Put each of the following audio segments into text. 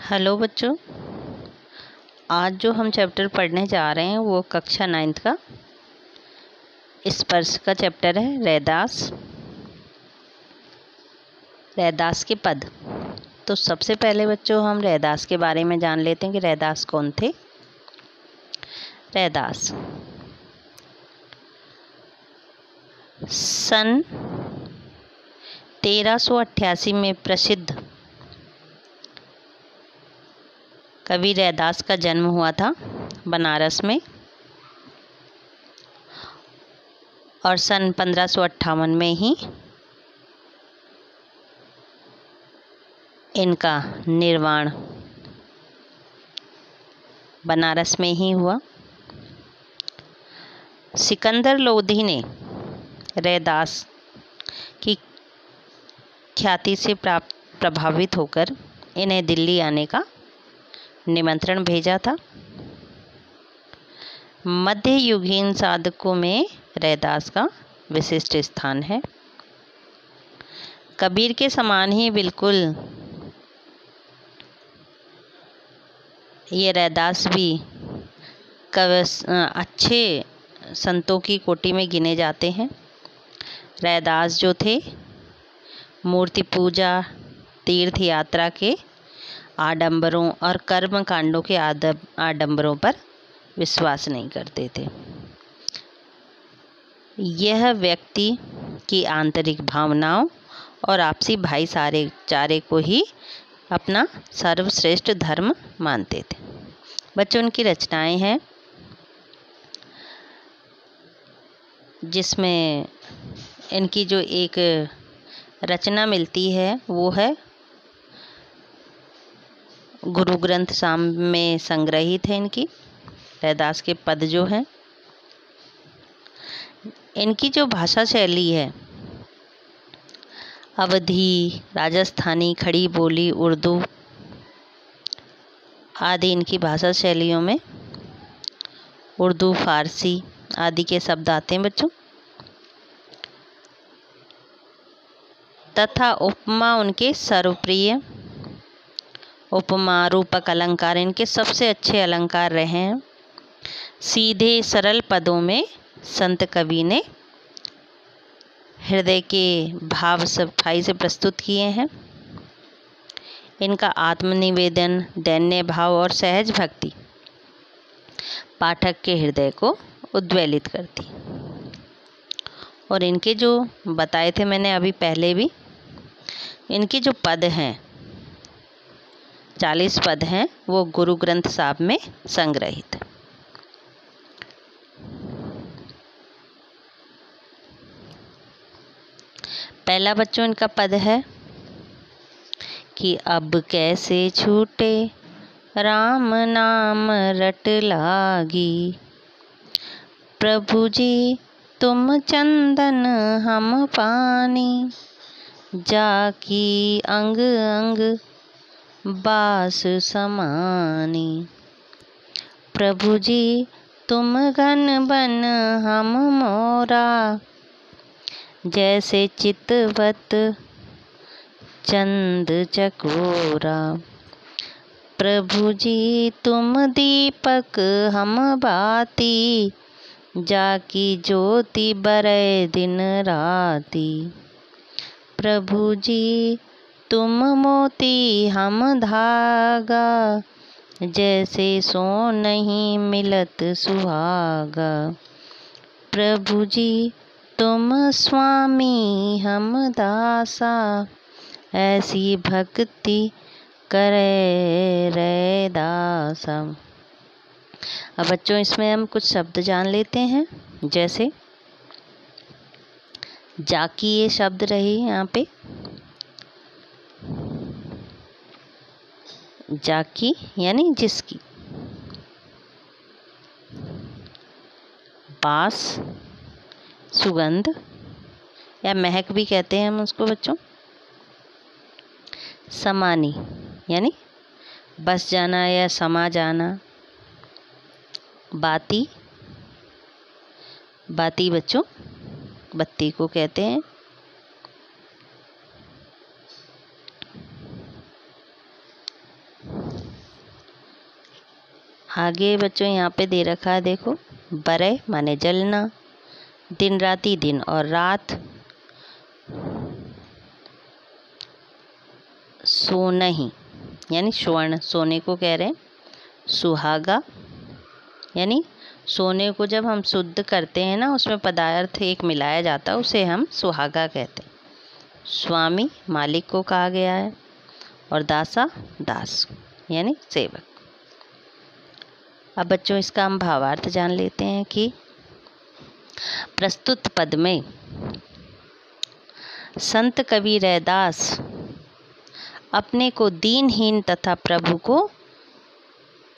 Hello बच्चों, आज जो हम चैप्टर पढ़ने जा रहे हैं वो कक्षा 9th का स्पर्श का चैप्टर है। रैदास के पद। तो सबसे पहले बच्चों हम रैदास के बारे में जान लेते हैं कि रैदास कौन थे। रैदास सन 1388 में प्रसिद्ध कवि रैदास का जन्म हुआ था बनारस में, और सन 1558 में ही इनका निर्वाण बनारस में ही हुआ। सिकंदर लोधी ने रैदास की ख्याति से प्रभावित होकर इन्हें दिल्ली आने का निमंत्रण भेजा था। मध्ययुगीन साधकों में रैदास का विशिष्ट स्थान है। कबीर के समान ही बिल्कुल ये रैदास भी अच्छे संतों की कोटि में गिने जाते हैं। रैदास जो थे मूर्ति पूजा, तीर्थ यात्रा के आडंबरों और कर्म कांडों के आडंबरों पर विश्वास नहीं करते थे। यह व्यक्ति की आंतरिक भावनाओं और आपसी भाईचारे को ही अपना सर्वश्रेष्ठ धर्म मानते थे। बच्चों, उनकी रचनाएं हैं जिसमें इनकी जो एक रचना मिलती है वो है गुरु ग्रंथ साहब में संग्रहित है। इनकी रैदास के पद जो हैं, इनकी जो भाषा शैली है अवधी, राजस्थानी, खड़ी बोली, उर्दू आदि इनकी भाषा शैलियों में उर्दू, फारसी आदि के शब्द आते हैं बच्चों। तथा उपमा उनके सर्वप्रिय, उपमा, रूपक अलंकार इनके सबसे अच्छे अलंकार रहे हैं। सीधे सरल पदों में संत कवि ने हृदय के भाव सफाई से प्रस्तुत किए हैं। इनका आत्मनिवेदन, दैन्य भाव और सहज भक्ति पाठक के हृदय को उद्वेलित करती। और इनके जो बताए थे मैंने अभी पहले भी, इनके जो पद हैं 40 पद हैं, वो गुरु ग्रंथ साहब में संग्रहित है। पहला बच्चों इनका पद है कि अब कैसे छूटे राम नाम रट लागी, प्रभु जी तुम चंदन हम पानी, जाकी अंग अंग बास समानी, प्रभु जी तुम घन बन हम मोरा, जैसे चितवत चंद चकोरा, प्रभु जी तुम दीपक हम बाती, जाकी ज्योति बरै दिन राती, प्रभु जी तुम मोती हम धागा, जैसे सो नहीं मिलत सुहागा, प्रभु जी तुम स्वामी हम दासा, ऐसी भक्ति करे रैदासा। अब बच्चों इसमें हम कुछ शब्द जान लेते हैं। जैसे जाकी, ये शब्द रही यहाँ पे, जाकी यानी जिसकी। बास सुगंध या महक भी कहते हैं हम उसको बच्चों। समानी यानी बस जाना या समा जाना। बाती, बाती बच्चों बत्ती को कहते हैं। आगे बच्चों यहाँ पे दे रखा है, देखो, बरय माने जलना, दिन राति दिन और रात, सोनहि यानी स्वर्ण, सोने को कह रहे हैं, सुहागा यानी सोने को जब हम शुद्ध करते हैं ना, उसमें पदार्थ एक मिलाया जाता है, उसे हम सुहागा कहते हैं। स्वामी मालिक को कहा गया है, और दासा दास यानी सेवक। अब बच्चों इसका हम भावार्थ जान लेते हैं कि प्रस्तुत पद में संत कवि रैदास अपने को दीनहीन तथा प्रभु को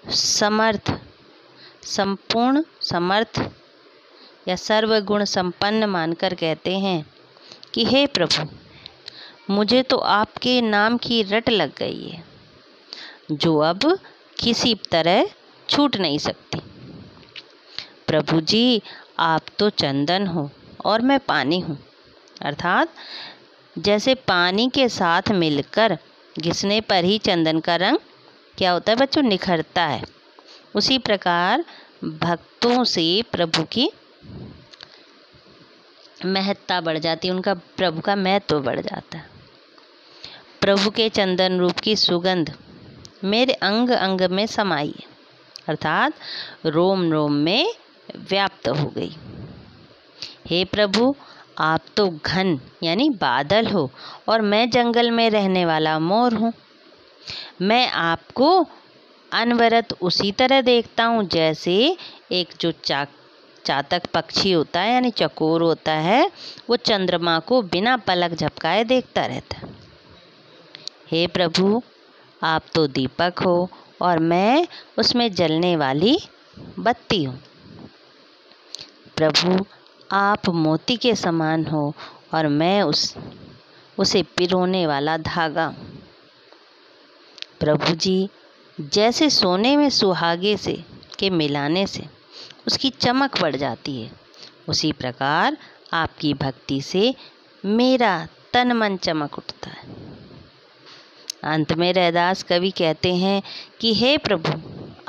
समर्थ, संपूर्ण समर्थ या सर्वगुण संपन्न मानकर कहते हैं कि हे प्रभु, मुझे तो आपके नाम की रट लग गई है, जो अब किसी तरह छूट नहीं सकती। प्रभु जी, आप तो चंदन हो और मैं पानी हूँ, अर्थात जैसे पानी के साथ मिलकर घिसने पर ही चंदन का रंग क्या होता है बच्चों, निखरता है, उसी प्रकार भक्तों से प्रभु की महत्ता बढ़ जाती है, उनका प्रभु का महत्व बढ़ जाता है। प्रभु के चंदन रूप की सुगंध मेरे अंग अंग में समाई है, अर्थात रोम रोम में व्याप्त हो गई। हे प्रभु, आप तो घन यानी बादल हो और मैं जंगल में रहने वाला मोर हूँ। मैं आपको अनवरत उसी तरह देखता हूँ जैसे एक जो चातक पक्षी होता है यानी चकोर होता है, वो चंद्रमा को बिना पलक झपकाए देखता रहता है। हे प्रभु, आप तो दीपक हो और मैं उसमें जलने वाली बत्ती हूँ। प्रभु, आप मोती के समान हो और मैं उसे पिरोने वाला धागा हूँ। प्रभु जी, जैसे सोने में सुहागे से के मिलाने से उसकी चमक बढ़ जाती है, उसी प्रकार आपकी भक्ति से मेरा तन मन चमक उठता है। अंत में रैदास कवि कहते हैं कि हे प्रभु,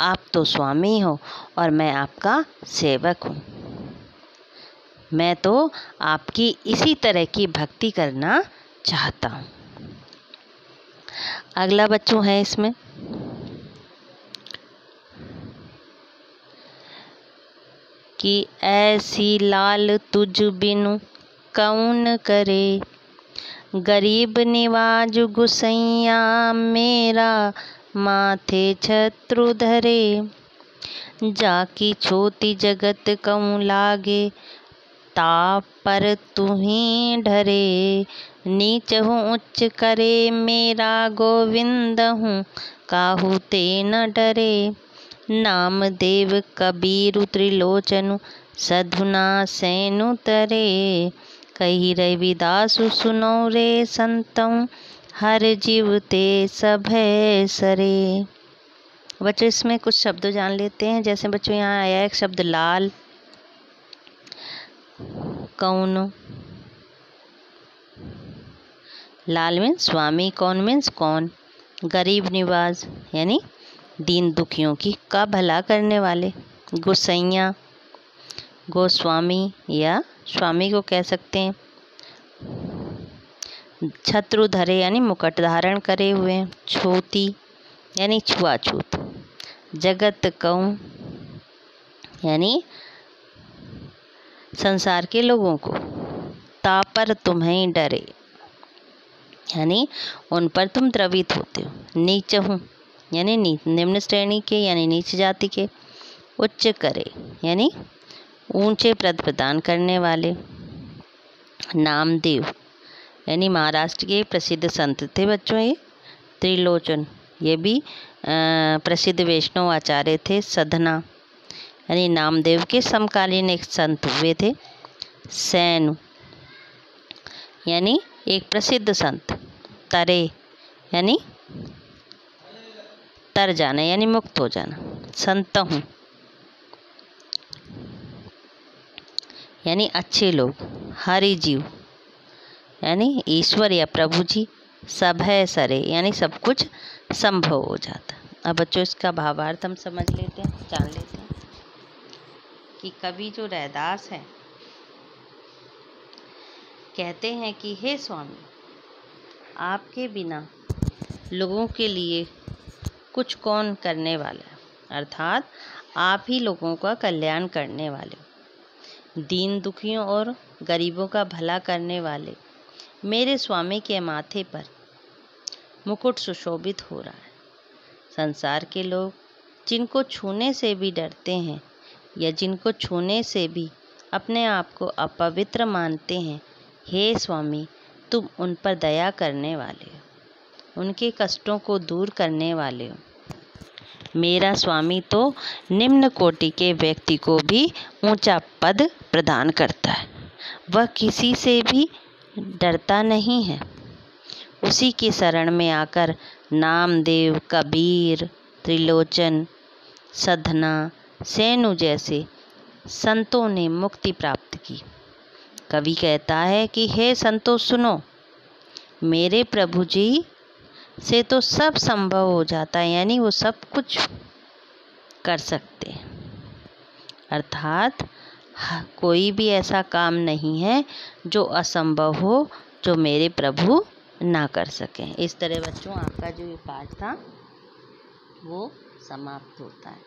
आप तो स्वामी हो और मैं आपका सेवक हूँ। मैं तो आपकी इसी तरह की भक्ति करना चाहता हूँ। अगला बच्चों है इसमें कि ऐसी लाल तुझ बिनु कौन करे, गरीब निवाज गुसैया मेरा माथे छत्रु धरे। जाकी छोटी जगत कहूँ लागे, ता पर तुम्ही डरे। नीच हूँ उच्च करे मेरा गोविंद हूँ, काहू ते न डरे। नामदेव कबीरु त्रिलोचनु, सधुना सैनु तरे। कही रविदासु सुनो रे संतों, हर जीव ते सभय सरे। बच्चों इसमें कुछ शब्द जान लेते हैं। जैसे बच्चों यहाँ आया एक शब्द लाल, कौन, लाल मीन्स स्वामी, कौन मीन्स कौन, गरीब निवाज यानी दीन दुखियों की का भला करने वाले, गोसैया गोस्वामी या स्वामी को कह सकते हैं, छत्रु धरे यानी मुकुट धारण करे हुए, छोटी यानी छुआछूत, जगत कौं यानी संसार के लोगों को, ता पर तुम्हें डरे यानी उन पर तुम द्रवित होते हो। नीच हूँ यानी निम्न श्रेणी के यानी नीच जाति के, उच्च करे यानी ऊंचे पद प्रदान करने वाले। नामदेव यानी महाराष्ट्र के प्रसिद्ध संत थे बच्चों ये। त्रिलोचन ये भी प्रसिद्ध वैष्णव आचार्य थे। सधना यानी नामदेव के समकालीन एक संत हुए थे। सैनु यानी एक प्रसिद्ध संत। तरे यानी तर जाना यानी मुक्त हो जाना। संत हूँ यानी अच्छे लोग। हरि जीव यानी ईश्वर या प्रभु जी। सभय सरे यानी सब कुछ संभव हो जाता। अब बच्चों इसका भावार्थ हम समझ लेते हैं। जान लेते हैं कि कवि जो रैदास है कहते हैं कि हे स्वामी, आपके बिना लोगों के लिए कुछ कौन करने वाला है, अर्थात आप ही लोगों का कल्याण करने वाले, दीन दुखियों और गरीबों का भला करने वाले मेरे स्वामी के माथे पर मुकुट सुशोभित हो रहा है। संसार के लोग जिनको छूने से भी डरते हैं या जिनको छूने से भी अपने आप को अपवित्र मानते हैं, हे स्वामी, तुम उन पर दया करने वाले हो, उनके कष्टों को दूर करने वाले हो। मेरा स्वामी तो निम्न कोटि के व्यक्ति को भी ऊंचा पद प्रदान करता है। वह किसी से भी डरता नहीं है। उसी की शरण में आकर नामदेव, कबीर, त्रिलोचन, सधना, सेनु जैसे संतों ने मुक्ति प्राप्त की। कवि कहता है कि हे संतों सुनो, मेरे प्रभु जी से तो सब संभव हो जाता है, यानी वो सब कुछ कर सकते हैं। अर्थात कोई भी ऐसा काम नहीं है जो असंभव हो, जो मेरे प्रभु ना कर सकें। इस तरह बच्चों आपका जो ये पाठ था वो समाप्त होता है।